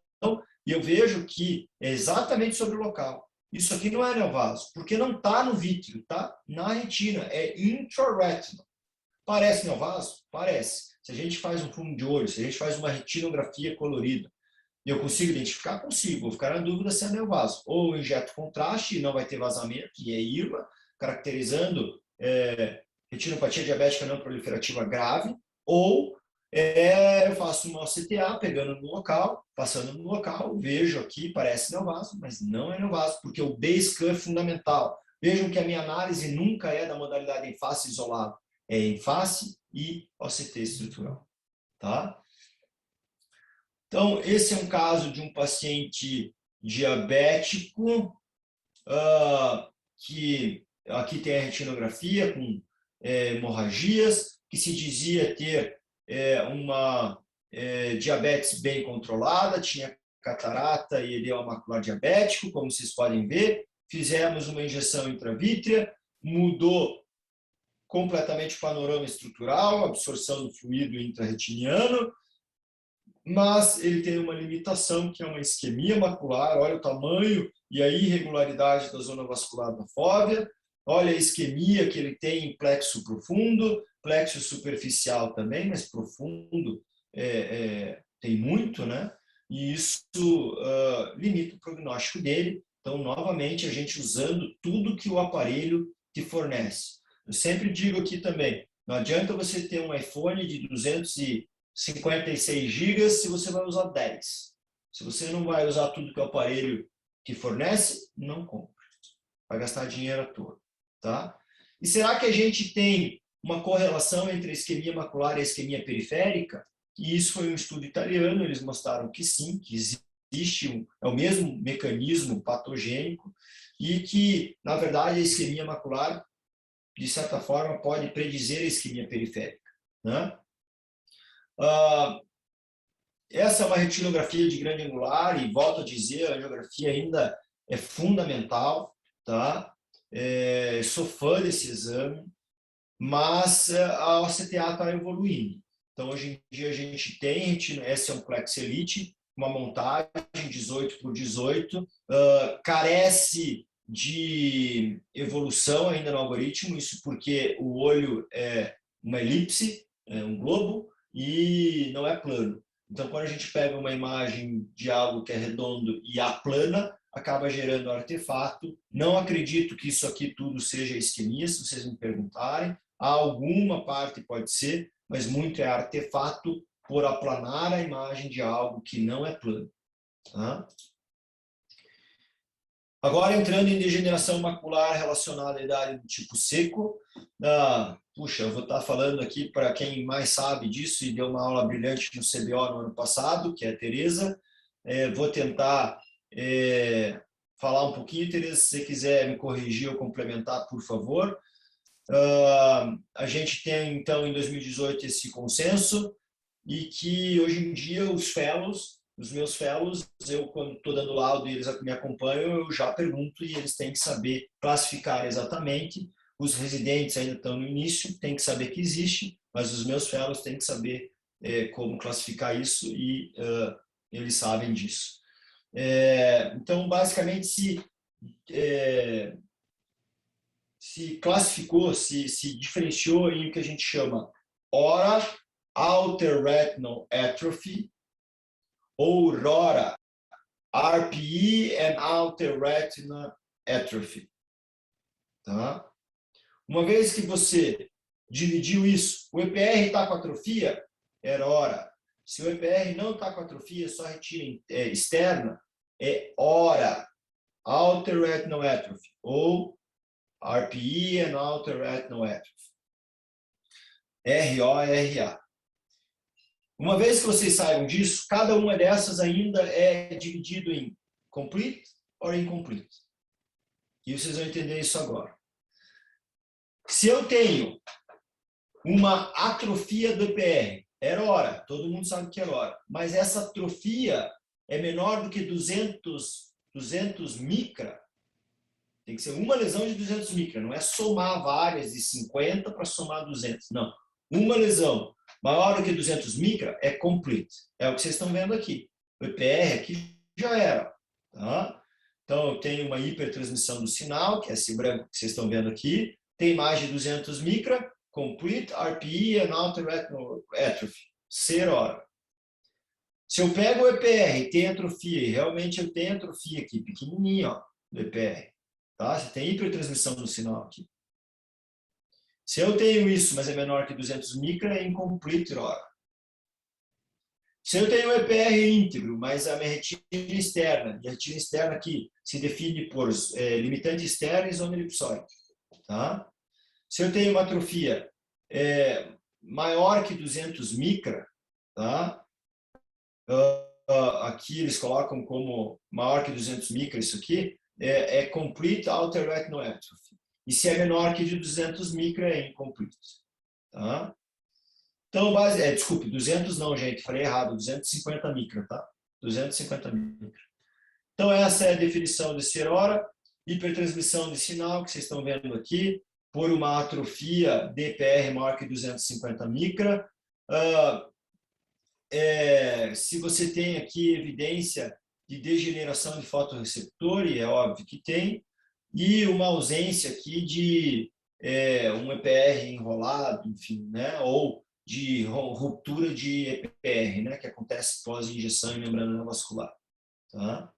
B: e eu vejo que é exatamente sobre o local. Isso aqui não é neovaso, porque não está no vítreo, está na retina, é intraretinal. Parece neovaso? Parece. Se a gente faz um fundo de olho, se a gente faz uma retinografia colorida, e eu consigo identificar? Consigo. Vou ficar na dúvida se é neovaso. Ou eu injeto contraste e não vai ter vazamento, e é IRMA, caracterizando retinopatia diabética não proliferativa grave, ou eu faço uma OCTA, pegando no local, passando no local, vejo aqui, parece neovaso, mas não é neovaso, porque o B-scan é fundamental. Vejam que a minha análise nunca é da modalidade em face isolado, é em face e OCT estrutural. Tá? Então, esse é um caso de um paciente diabético, que aqui tem a retinografia com hemorragias, que se dizia ter uma diabetes bem controlada, tinha catarata e edema macular diabético, como vocês podem ver. Fizemos uma injeção intravítrea, mudou completamente o panorama estrutural, absorção do fluido intrarretiniano, mas ele tem uma limitação, que é uma isquemia macular. Olha o tamanho e a irregularidade da zona vascular da fóvea. Olha a isquemia que ele tem em plexo profundo, plexo superficial também, mas profundo tem muito, né? E isso limita o prognóstico dele. Então, novamente, a gente usando tudo que o aparelho te fornece. Eu sempre digo aqui também, não adianta você ter um iPhone de 256 gigas se você vai usar 10. Se você não vai usar tudo que o aparelho te fornece, não compre. Vai gastar dinheiro à toa. Tá? E será que a gente tem uma correlação entre a isquemia macular e a isquemia periférica? E isso foi um estudo italiano, eles mostraram que sim, que existe é o mesmo mecanismo patogênico e que, na verdade, a isquemia macular, de certa forma, pode predizer a isquemia periférica. Né? Essa é uma retinografia de grande angular e, volto a dizer, a angiografia ainda é fundamental, tá? Sou fã desse exame, mas a OCTA está evoluindo. Então, hoje em dia, a gente tem esse é um Plex Elite, uma montagem 18 por 18, carece de evolução ainda no algoritmo, isso porque o olho é uma elipse, é um globo, e não é plano. Então, quando a gente pega uma imagem de algo que é redondo e aplana, acaba gerando artefato. Não acredito que isso aqui tudo seja isquemia, se vocês me perguntarem. Alguma parte pode ser, mas muito é artefato por aplanar a imagem de algo que não é plano. Tá? Agora, entrando em degeneração macular relacionada à idade do tipo seco. Puxa, eu vou estar falando aqui para quem mais sabe disso e deu uma aula brilhante no CBO no ano passado, que é a Tereza. Vou tentar falar um pouquinho. Tereza, se você quiser me corrigir ou complementar, por favor. A gente tem, então, em 2018, esse consenso e que, hoje em dia, os meus fellows, eu, quando estou dando laudo e eles me acompanham, eu já pergunto e eles têm que saber classificar exatamente. Os residentes ainda estão no início, têm que saber que existe, mas os meus fellows têm que saber como classificar isso e eles sabem disso. Então, basicamente, se classificou, se diferenciou em o que a gente chama ORA, Outer Retinal Atrophy, ou RORA, RPE and Outer Retinal Atrophy. Tá? Uma vez que você dividiu isso, o EPR está com atrofia, era ORA. Se o EPR não está com atrofia, só retina externa, é ORA, Outer Retinal Atrophy, ou RPE and Outer Retinal Atrophy. RORA. Uma vez que vocês saibam disso, cada uma dessas ainda é dividido em complete ou incomplete. E vocês vão entender isso agora. Se eu tenho uma atrofia do EPR, era hora, todo mundo sabe que era hora, mas essa atrofia é menor do que 200 micra, tem que ser uma lesão de 200 micra, não é somar várias de 50 para somar 200, não. Uma lesão maior do que 200 micra é complete. É o que vocês estão vendo aqui. O EPR aqui já era. Tá? Então, eu tenho uma hipertransmissão do sinal, que é esse branco que vocês estão vendo aqui. Tem mais de 200 micra, complete, RPE and Outer Retinal Atrophy. Ser hora. Se eu pego o EPR e tem atrofia, e realmente eu tenho atrofia aqui, pequenininha, ó, do EPR. Tá? Você tem hipertransmissão do sinal aqui. Se eu tenho isso, mas é menor que 200 micra, é incomplete hora. Se eu tenho o EPR íntegro, mas a minha retina externa, e a retina externa aqui se define por limitante externa e zona elipsóide. Tá? Se eu tenho uma atrofia maior que 200 micra, tá? Aqui eles colocam como maior que 200 micra, isso aqui, é complete outer retinal atrophy. E se é menor que de 200 micra, é incomplete. Tá? Então, desculpe, 200 não, gente, falei errado, 250 micra, tá? 250 micra. Então, essa é a definição de ser hora, hipertransmissão de sinal, que vocês estão vendo aqui, por uma atrofia DPR maior que 250 micra. Se você tem aqui evidência de degeneração de fotorreceptor, e é óbvio que tem, e uma ausência aqui de um EPR enrolado, enfim, né? Ou de ruptura de EPR, né? Que acontece pós-injeção em membrana vascular. Tá?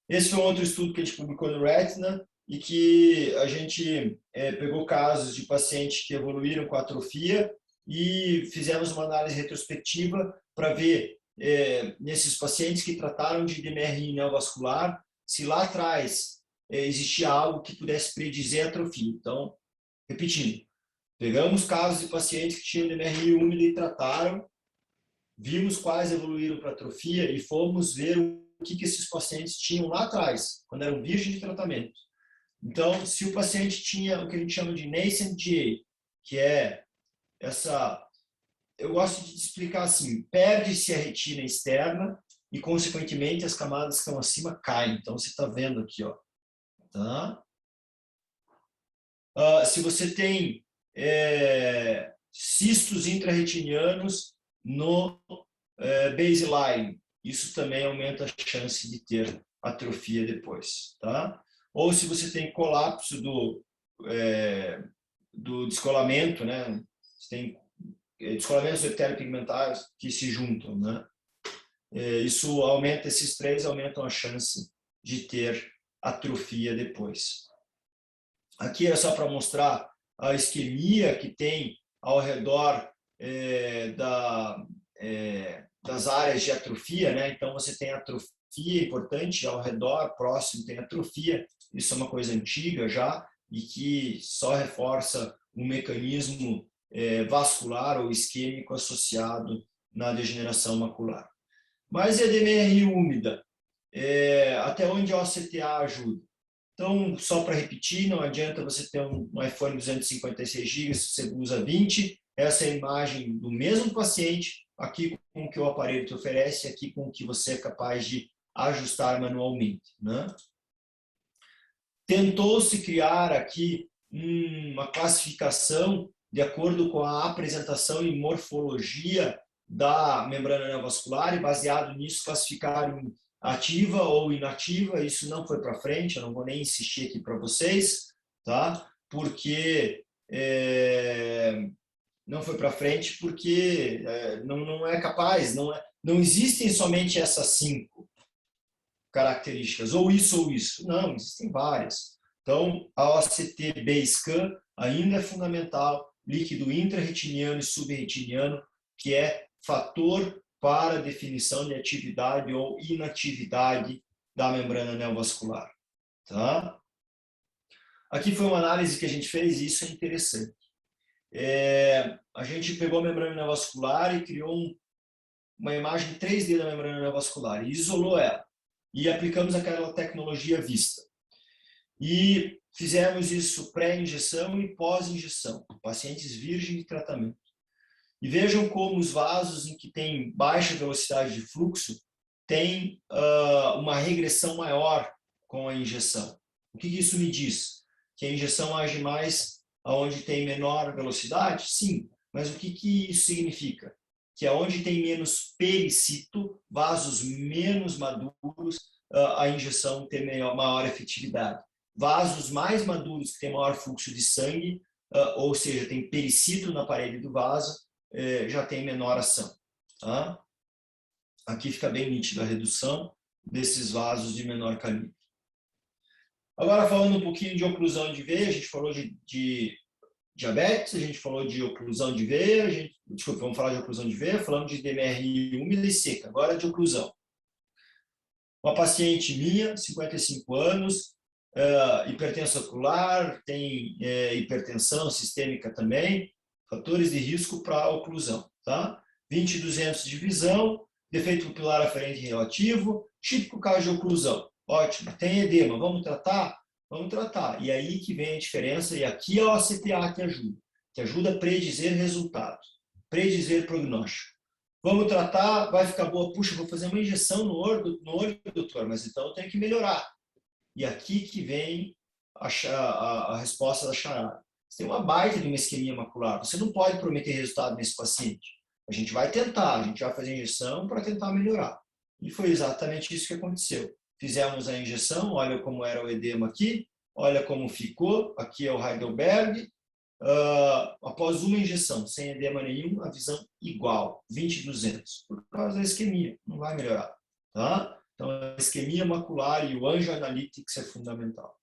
B: Esse foi um outro estudo que a gente publicou no Retina e que a gente pegou casos de pacientes que evoluíram com atrofia e fizemos uma análise retrospectiva para ver nesses pacientes que trataram de DMRI neovascular, se lá atrás existia algo que pudesse predizer atrofia. Então, repetindo, pegamos casos de pacientes que tinham DMRI úmida e trataram, vimos quais evoluíram para atrofia e fomos ver o que esses pacientes tinham lá atrás, quando eram virgens de tratamento. Então, se o paciente tinha o que a gente chama de nascent GA, que é essa... Eu gosto de explicar assim, perde-se a retina externa e, consequentemente, as camadas que estão acima caem. Então, você está vendo aqui, ó. Tá? Se você tem cistos intrarretinianos no baseline, isso também aumenta a chance de ter atrofia depois, tá? Ou se você tem colapso do descolamento, né? Você tem descolamentos epiteliopigmentários que se juntam, né? Isso aumenta, esses três aumentam a chance de ter atrofia depois. Aqui é só para mostrar a isquemia que tem ao redor das áreas de atrofia, né? Então, você tem atrofia importante ao redor, próximo tem atrofia. Isso é uma coisa antiga já e que só reforça um mecanismo vascular ou isquêmico associado na degeneração macular. Mas a DMRI úmida, até onde a OCTA ajuda? Então, só para repetir, não adianta você ter um iPhone 256 GB se você usa 20. Essa é a imagem do mesmo paciente, aqui com o que o aparelho te oferece, aqui com o que você é capaz de ajustar manualmente, né? Tentou-se criar aqui uma classificação de acordo com a apresentação e morfologia da membrana neovascular e, baseado nisso, classificar em ativa ou inativa. Isso não foi para frente, eu não vou nem insistir aqui para vocês, tá? Porque não foi para frente porque não é capaz, não existem somente essas 5 características, ou isso. Não, existem várias. Então, a OCT-B-scan ainda é fundamental, líquido intrarretiniano e subretiniano, que é fator para a definição de atividade ou inatividade da membrana neovascular. Tá? Aqui foi uma análise que a gente fez e isso é interessante. A gente pegou a membrana neovascular e criou uma imagem 3D da membrana neovascular e isolou ela. E aplicamos aquela tecnologia vista. E fizemos isso pré-injeção e pós-injeção, pacientes virgens de tratamento. E vejam como os vasos em que tem baixa velocidade de fluxo têm uma regressão maior com a injeção. O que isso me diz? Que a injeção age mais onde tem menor velocidade? Sim, mas o que isso significa? Que aonde tem menos pericito, vasos menos maduros, a injeção tem maior efetividade. Vasos mais maduros, que têm maior fluxo de sangue, ou seja, tem pericito na parede do vaso, já tem menor ação. Tá? Aqui fica bem nítida a redução desses vasos de menor calibre. Agora, falando um pouquinho de oclusão de veia, a gente falou de diabetes, a gente falou de oclusão de veia, desculpa, vamos falar de oclusão de veia, falamos de DMRI úmida e seca, agora de oclusão. Uma paciente minha, 55 anos, hipertensa ocular, tem hipertensão sistêmica também, fatores de risco para oclusão, tá? 20/200 de visão, defeito pupilar aferente relativo, típico caso de oclusão. Ótimo, tem edema, vamos tratar? Vamos tratar. E aí que vem a diferença, e aqui é o OCTA que ajuda a predizer resultados, predizer prognóstico. Vamos tratar, vai ficar boa, puxa, vou fazer uma injeção no olho, doutor, mas então eu tenho que melhorar. E aqui que vem a resposta da charada. Você tem uma baita de uma isquemia macular, você não pode prometer resultado nesse paciente. A gente vai tentar, a gente vai fazer a injeção para tentar melhorar. E foi exatamente isso que aconteceu. Fizemos a injeção, olha como era o edema aqui, olha como ficou, aqui é o Heidelberg. Após uma injeção, sem edema nenhum, a visão igual, 20/200, por causa da isquemia, não vai melhorar. Tá? Então, a isquemia macular e o Angio Analytics é fundamental.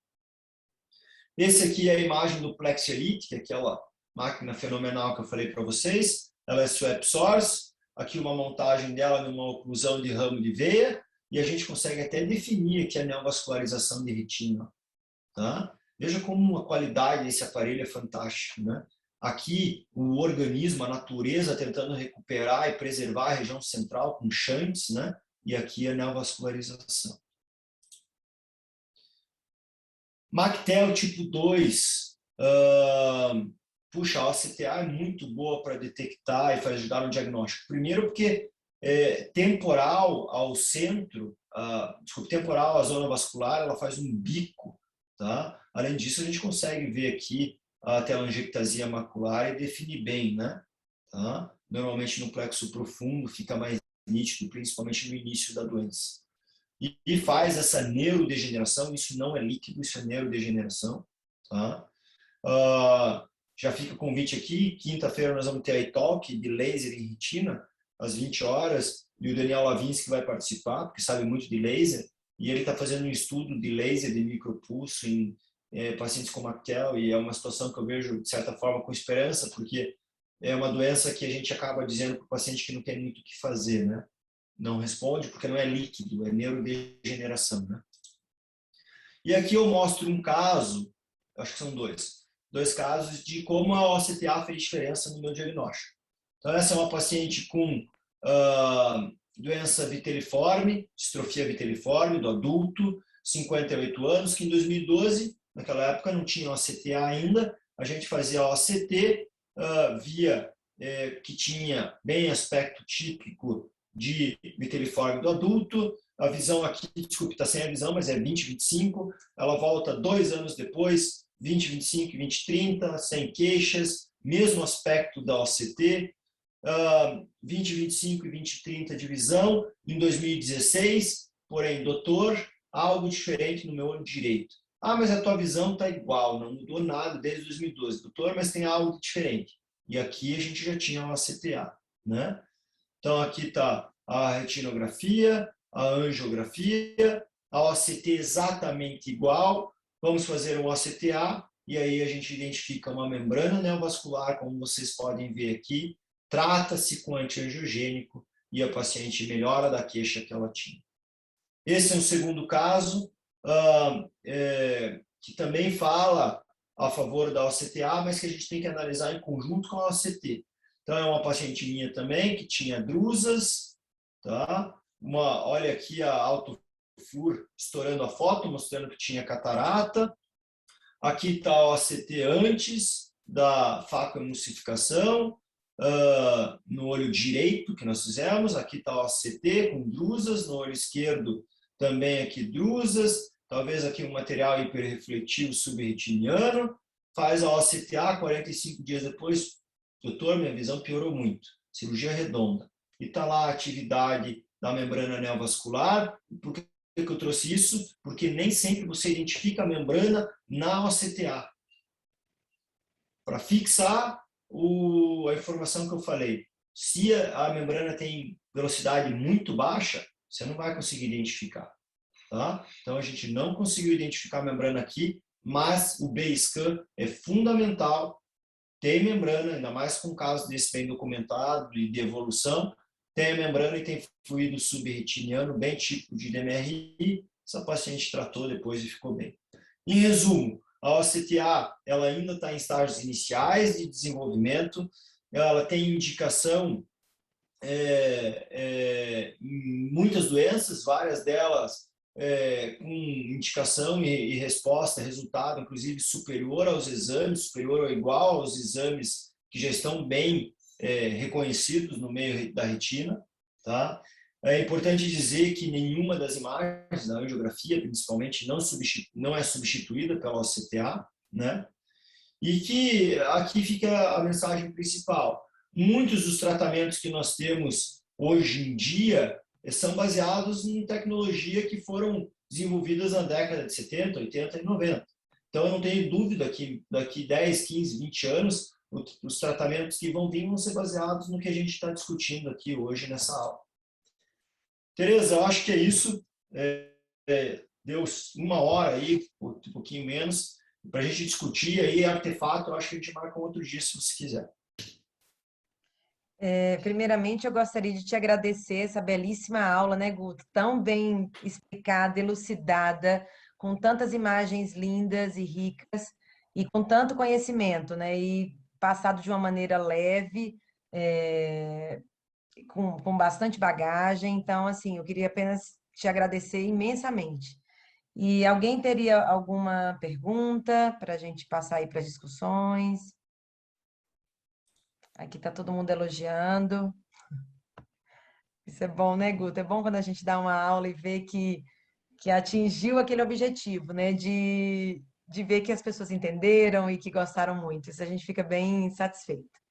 B: Esse aqui é a imagem do Plexi Elite, que é aquela máquina fenomenal que eu falei para vocês. Ela é swap source. Aqui uma montagem dela numa oclusão de ramo de veia. E a gente consegue até definir aqui a neovascularização de retina. Tá? Veja como a qualidade desse aparelho é fantástica, né? Aqui, o organismo, a natureza, tentando recuperar e preservar a região central com shunts, né? E aqui a neovascularização. MACTEL tipo 2. Puxa, a OCTA é muito boa para detectar e para ajudar no diagnóstico. Primeiro porque temporal ao centro, temporal à zona vascular, ela faz um bico. Tá? Além disso, a gente consegue ver aqui a telangiectasia macular e definir bem, né? Tá? Normalmente no plexo profundo fica mais nítido, principalmente no início da doença. E faz essa neurodegeneração, isso não é líquido, isso é neurodegeneração. Tá? Já fica o convite aqui, quinta-feira nós vamos ter a iTalk de laser em retina, às 20 horas, e o Daniel Lavinsky vai participar, porque sabe muito de laser, e ele está fazendo um estudo de laser de micropulso em pacientes com MACTEL, e é uma situação que eu vejo, de certa forma, com esperança, porque é uma doença que a gente acaba dizendo para o paciente que não tem muito o que fazer, né? Não responde porque não é líquido, é neurodegeneração, né? E aqui eu mostro um caso, acho que são dois casos de como a OCTA fez diferença no meu diagnóstico. Então, essa é uma paciente com doença viteliforme, distrofia viteliforme, do adulto, 58 anos, que em 2012, naquela época não tinha OCTA ainda, a gente fazia OCT, via que tinha bem aspecto típico de viteliforme do adulto, a visão aqui, desculpe, está sem a visão, mas é 20/25, ela volta 2 anos depois, 20/25 e 20/30, sem queixas, mesmo aspecto da OCT, 20/25 e 20/30 de visão, em 2016, porém, doutor, algo diferente no meu olho direito. Mas a tua visão está igual, não mudou nada desde 2012, doutor, mas tem algo diferente. E aqui a gente já tinha uma CTA, né? Então aqui está a retinografia, a angiografia, a OCT exatamente igual. Vamos fazer um OCTA e aí a gente identifica uma membrana neovascular, como vocês podem ver aqui, trata-se com antiangiogênico e a paciente melhora da queixa que ela tinha. Esse é um segundo caso, que também fala a favor da OCTA, mas que a gente tem que analisar em conjunto com a OCT. Então, é uma paciente minha também, que tinha drusas, tá? Olha aqui a autofur estourando a foto, mostrando que tinha catarata. Aqui está a OCT antes da facoemulsificação, no olho direito que nós fizemos. Aqui está a OCT com drusas, no olho esquerdo também aqui drusas, talvez aqui um material hiperrefletivo subretiniano. Faz a OCTA, 45 dias depois, doutor, minha visão piorou muito, cirurgia redonda. E está lá a atividade da membrana neovascular. Por que eu trouxe isso? Porque nem sempre você identifica a membrana na OCTA. Para fixar a informação que eu falei, se a membrana tem velocidade muito baixa, você não vai conseguir identificar. Tá? Então, a gente não conseguiu identificar a membrana aqui, mas o B-scan é fundamental. Tem membrana, ainda mais com um caso desse bem documentado e de evolução, tem a membrana e tem fluido subretiniano, bem típico de DMRI. Essa paciente tratou depois e ficou bem. Em resumo, a OCTA ela ainda está em estágios iniciais de desenvolvimento, ela tem indicação em muitas doenças, várias delas com indicação e resposta, resultado, inclusive superior aos exames, superior ou igual aos exames que já estão bem reconhecidos no meio da retina. Tá? É importante dizer que nenhuma das imagens da angiografia, principalmente, não é substituída pela OCTA, né? E que aqui fica a mensagem principal. Muitos dos tratamentos que nós temos hoje em dia são baseados em tecnologia que foram desenvolvidas na década de 70, 80 e 90. Então, eu não tenho dúvida que daqui 10, 15, 20 anos, os tratamentos que vão vir vão ser baseados no que a gente está discutindo aqui hoje nessa aula. Tereza, eu acho que é isso. deu 1 hora aí, um pouquinho menos, para a gente discutir aí artefato. Eu acho que a gente marca um outro dia, se você quiser.
A: Primeiramente, eu gostaria de te agradecer essa belíssima aula, né, Guto? Tão bem explicada, elucidada, com tantas imagens lindas e ricas, e com tanto conhecimento, né? E passado de uma maneira leve, é, com bastante bagagem. Então, assim, eu queria apenas te agradecer imensamente. E alguém teria alguma pergunta para a gente passar aí para as discussões? Aqui está todo mundo elogiando. Isso é bom, né, Guto? É bom quando a gente dá uma aula e vê que atingiu aquele objetivo, né? De ver que as pessoas entenderam e que gostaram muito. Isso a gente fica bem satisfeito.